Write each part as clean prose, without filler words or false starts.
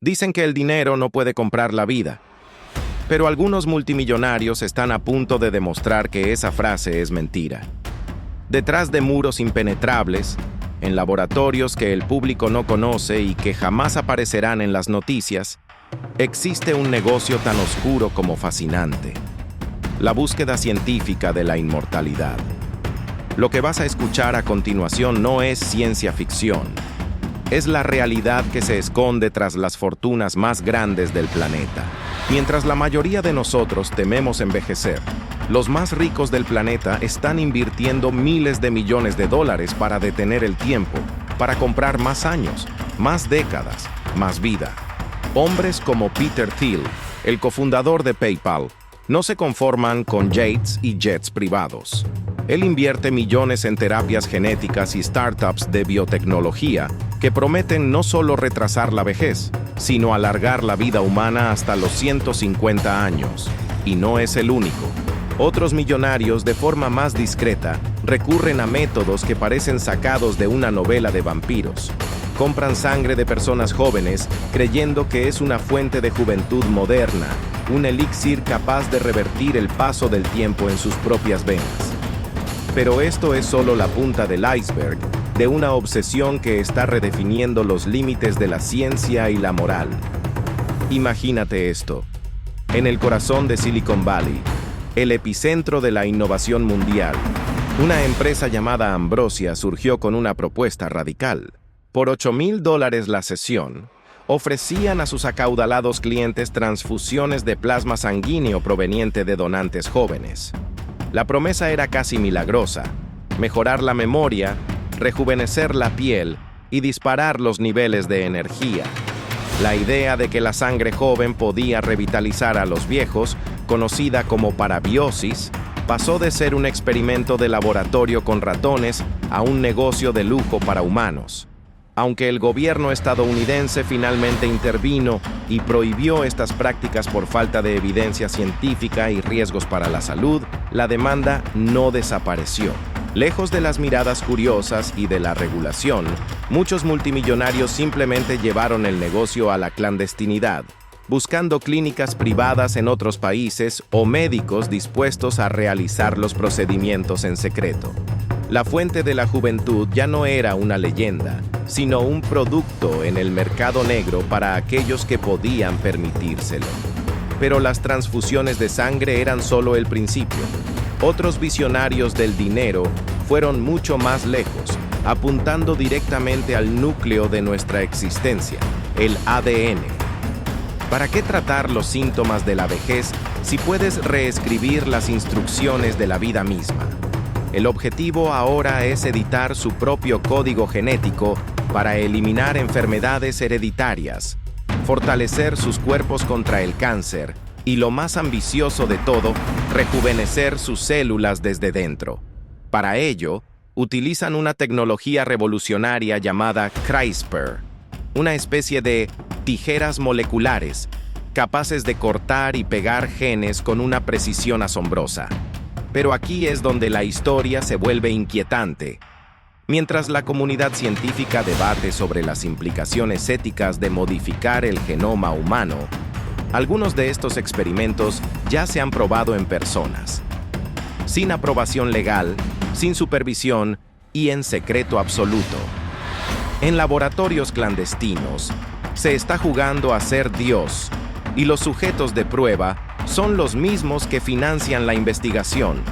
Dicen que el dinero no puede comprar la vida, pero algunos multimillonarios están a punto de demostrar que esa frase es mentira. Detrás de muros impenetrables, en laboratorios que el público no conoce y que jamás aparecerán en las noticias, existe un negocio tan oscuro como fascinante: la búsqueda científica de la inmortalidad. Lo que vas a escuchar a continuación no es ciencia ficción. Es la realidad que se esconde tras las fortunas más grandes del planeta. Mientras la mayoría de nosotros tememos envejecer, los más ricos del planeta están invirtiendo miles de millones de dólares para detener el tiempo, para comprar más años, más décadas, más vida. Hombres como Peter Thiel, el cofundador de PayPal, no se conforman con jets y jets privados. Él invierte millones en terapias genéticas y startups de biotecnología que prometen no solo retrasar la vejez, sino alargar la vida humana hasta los 150 años. Y no es el único. Otros millonarios, de forma más discreta, recurren a métodos que parecen sacados de una novela de vampiros. Compran sangre de personas jóvenes creyendo que es una fuente de juventud moderna, un elixir capaz de revertir el paso del tiempo en sus propias venas. Pero esto es solo la punta del iceberg de una obsesión que está redefiniendo los límites de la ciencia y la moral. Imagínate esto: en el corazón de Silicon Valley, el epicentro de la innovación mundial, una empresa llamada Ambrosia surgió con una propuesta radical. Por $8,000 la sesión, ofrecían a sus acaudalados clientes transfusiones de plasma sanguíneo proveniente de donantes jóvenes. La promesa era casi milagrosa: mejorar la memoria, rejuvenecer la piel y disparar los niveles de energía. La idea de que la sangre joven podía revitalizar a los viejos, conocida como parabiosis, pasó de ser un experimento de laboratorio con ratones a un negocio de lujo para humanos. Aunque el gobierno estadounidense finalmente intervino y prohibió estas prácticas por falta de evidencia científica y riesgos para la salud, la demanda no desapareció. Lejos de las miradas curiosas y de la regulación, muchos multimillonarios simplemente llevaron el negocio a la clandestinidad, buscando clínicas privadas en otros países o médicos dispuestos a realizar los procedimientos en secreto. La fuente de la juventud ya no era una leyenda, sino un producto en el mercado negro para aquellos que podían permitírselo. Pero las transfusiones de sangre eran solo el principio. Otros visionarios del dinero fueron mucho más lejos, apuntando directamente al núcleo de nuestra existencia, el ADN. ¿Para qué tratar los síntomas de la vejez si puedes reescribir las instrucciones de la vida misma? El objetivo ahora es editar su propio código genético para eliminar enfermedades hereditarias, fortalecer sus cuerpos contra el cáncer y, lo más ambicioso de todo, rejuvenecer sus células desde dentro. Para ello, utilizan una tecnología revolucionaria llamada CRISPR, una especie de tijeras moleculares capaces de cortar y pegar genes con una precisión asombrosa. Pero aquí es donde la historia se vuelve inquietante. Mientras la comunidad científica debate sobre las implicaciones éticas de modificar el genoma humano, algunos de estos experimentos ya se han probado en personas, sin aprobación legal, sin supervisión y en secreto absoluto. En laboratorios clandestinos, se está jugando a ser Dios, y los sujetos de prueba son los mismos que financian la investigación.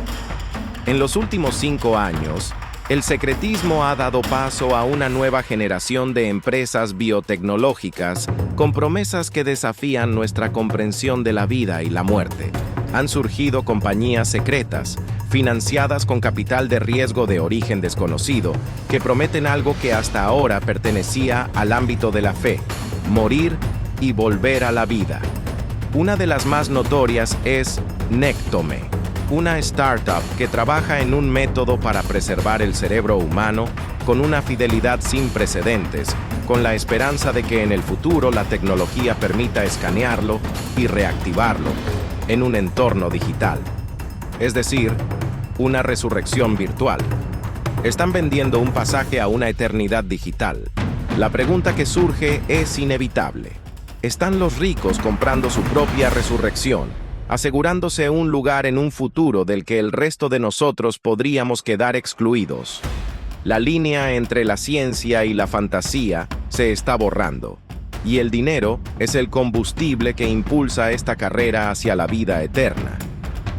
En los últimos 5 años, el secretismo ha dado paso a una nueva generación de empresas biotecnológicas con promesas que desafían nuestra comprensión de la vida y la muerte. Han surgido compañías secretas, financiadas con capital de riesgo de origen desconocido, que prometen algo que hasta ahora pertenecía al ámbito de la fe: morir y volver a la vida. Una de las más notorias es Nectome, una startup que trabaja en un método para preservar el cerebro humano con una fidelidad sin precedentes, con la esperanza de que en el futuro la tecnología permita escanearlo y reactivarlo en un entorno digital. Es decir, una resurrección virtual. Están vendiendo un pasaje a una eternidad digital. La pregunta que surge es inevitable. están los ricos comprando su propia resurrección, asegurándose un lugar en un futuro del que el resto de nosotros podríamos quedar excluidos. La línea entre la ciencia y la fantasía se está borrando, y el dinero es el combustible que impulsa esta carrera hacia la vida eterna.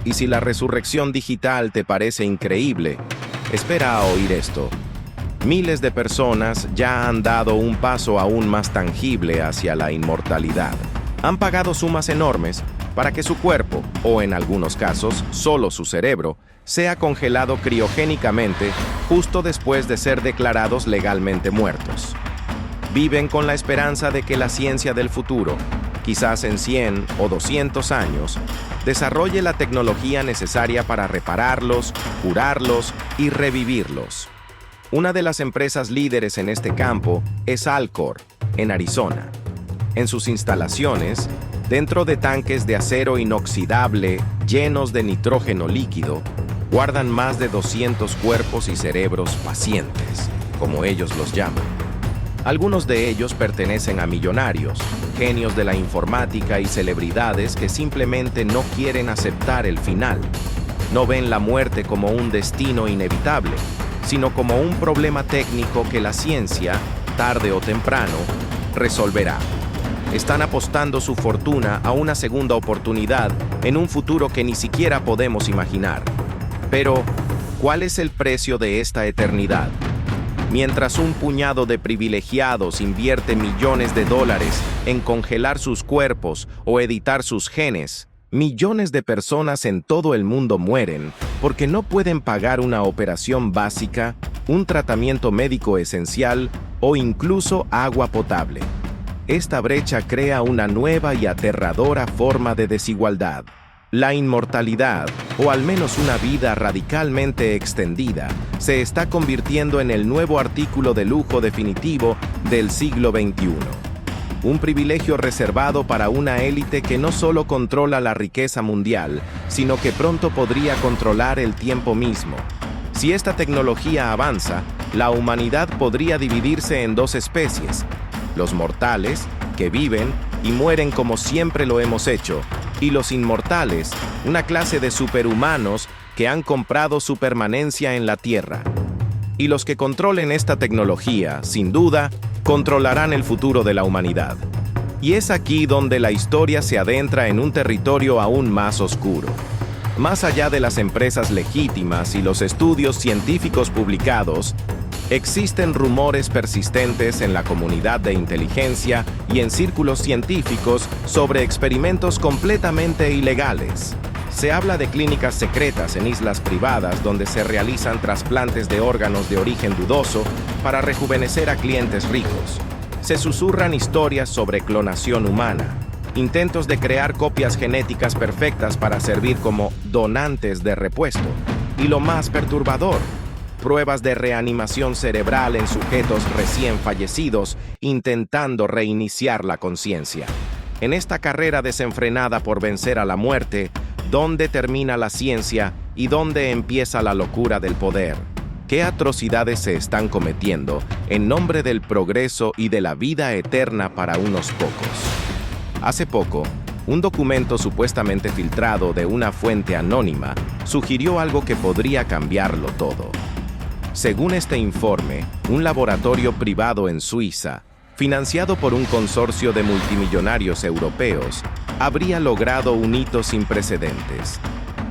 Y si la resurrección digital te parece increíble, espera a oír esto. Miles de personas ya han dado un paso aún más tangible hacia la inmortalidad. Han pagado sumas enormes para que su cuerpo, o en algunos casos, solo su cerebro, sea congelado criogénicamente justo después de ser declarados legalmente muertos. Viven con la esperanza de que la ciencia del futuro, quizás en 100 o 200 años, desarrolle la tecnología necesaria para repararlos, curarlos y revivirlos. Una de las empresas líderes en este campo es Alcor, en Arizona. En sus instalaciones, dentro de tanques de acero inoxidable llenos de nitrógeno líquido, guardan más de 200 cuerpos y cerebros pacientes, como ellos los llaman. Algunos de ellos pertenecen a millonarios, genios de la informática y celebridades que simplemente no quieren aceptar el final. No ven la muerte como un destino inevitable, sino como un problema técnico que la ciencia, tarde o temprano, resolverá. Están apostando su fortuna a una segunda oportunidad en un futuro que ni siquiera podemos imaginar. Pero, ¿cuál es el precio de esta eternidad? Mientras un puñado de privilegiados invierte millones de dólares en congelar sus cuerpos o editar sus genes, millones de personas en todo el mundo mueren porque no pueden pagar una operación básica, un tratamiento médico esencial o incluso agua potable. Esta brecha crea una nueva y aterradora forma de desigualdad. La inmortalidad, o al menos una vida radicalmente extendida, se está convirtiendo en el nuevo artículo de lujo definitivo del siglo XXI. Un privilegio reservado para una élite que no solo controla la riqueza mundial, sino que pronto podría controlar el tiempo mismo. Si esta tecnología avanza, la humanidad podría dividirse en dos especies: los mortales, que viven y mueren como siempre lo hemos hecho, y los inmortales, una clase de superhumanos que han comprado su permanencia en la Tierra. Y los que controlen esta tecnología, sin duda, controlarán el futuro de la humanidad. Y es aquí donde la historia se adentra en un territorio aún más oscuro. Más allá de las empresas legítimas y los estudios científicos publicados, existen rumores persistentes en la comunidad de inteligencia y en círculos científicos sobre experimentos completamente ilegales. Se habla de clínicas secretas en islas privadas donde se realizan trasplantes de órganos de origen dudoso para rejuvenecer a clientes ricos. Se susurran historias sobre clonación humana, intentos de crear copias genéticas perfectas para servir como donantes de repuesto, y lo más perturbador, pruebas de reanimación cerebral en sujetos recién fallecidos intentando reiniciar la conciencia. En esta carrera desenfrenada por vencer a la muerte, ¿dónde termina la ciencia y dónde empieza la locura del poder? ¿Qué atrocidades se están cometiendo en nombre del progreso y de la vida eterna para unos pocos? Hace poco, un documento supuestamente filtrado de una fuente anónima sugirió algo que podría cambiarlo todo. Según este informe, un laboratorio privado en Suiza, financiado por un consorcio de multimillonarios europeos, habría logrado un hito sin precedentes: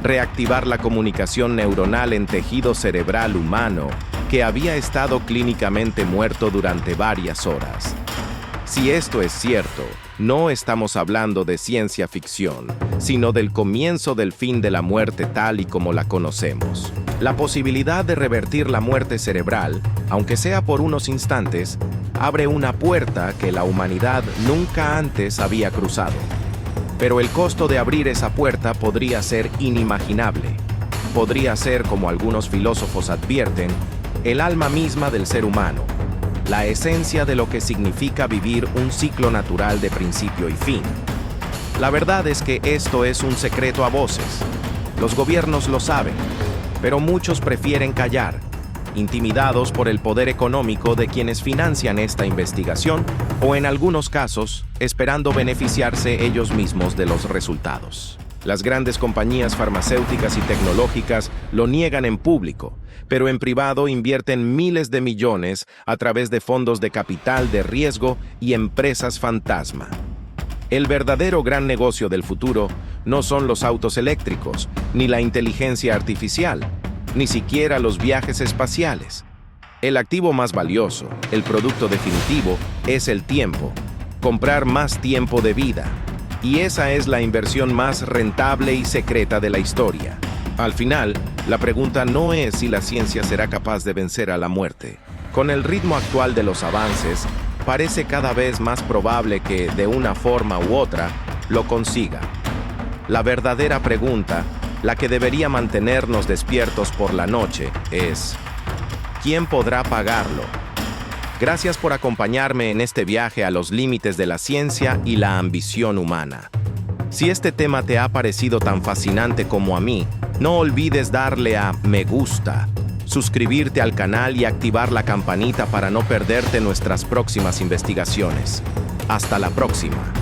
reactivar la comunicación neuronal en tejido cerebral humano que había estado clínicamente muerto durante varias horas. Si esto es cierto, no estamos hablando de ciencia ficción, sino del comienzo del fin de la muerte tal y como la conocemos. La posibilidad de revertir la muerte cerebral, aunque sea por unos instantes, abre una puerta que la humanidad nunca antes había cruzado. Pero el costo de abrir esa puerta podría ser inimaginable. Podría ser, como algunos filósofos advierten, el alma misma del ser humano, la esencia de lo que significa vivir un ciclo natural de principio y fin. La verdad es que esto es un secreto a voces. Los gobiernos lo saben, pero muchos prefieren callar. intimidados por el poder económico de quienes financian esta investigación o, en algunos casos, esperando beneficiarse ellos mismos de los resultados. Las grandes compañías farmacéuticas y tecnológicas lo niegan en público, pero en privado invierten miles de millones a través de fondos de capital de riesgo y empresas fantasma. El verdadero gran negocio del futuro no son los autos eléctricos, ni la inteligencia artificial, ni siquiera los viajes espaciales. El activo más valioso, el producto definitivo, es el tiempo. Comprar más tiempo de vida. Y esa es la inversión más rentable y secreta de la historia. Al final, la pregunta no es si la ciencia será capaz de vencer a la muerte. Con el ritmo actual de los avances, parece cada vez más probable que, de una forma u otra, lo consiga. La verdadera pregunta, la que debería mantenernos despiertos por la noche, es: ¿quién podrá pagarlo? Gracias por acompañarme en este viaje a los límites de la ciencia y la ambición humana. Si este tema te ha parecido tan fascinante como a mí, no olvides darle a me gusta, suscribirte al canal y activar la campanita para no perderte nuestras próximas investigaciones. Hasta la próxima.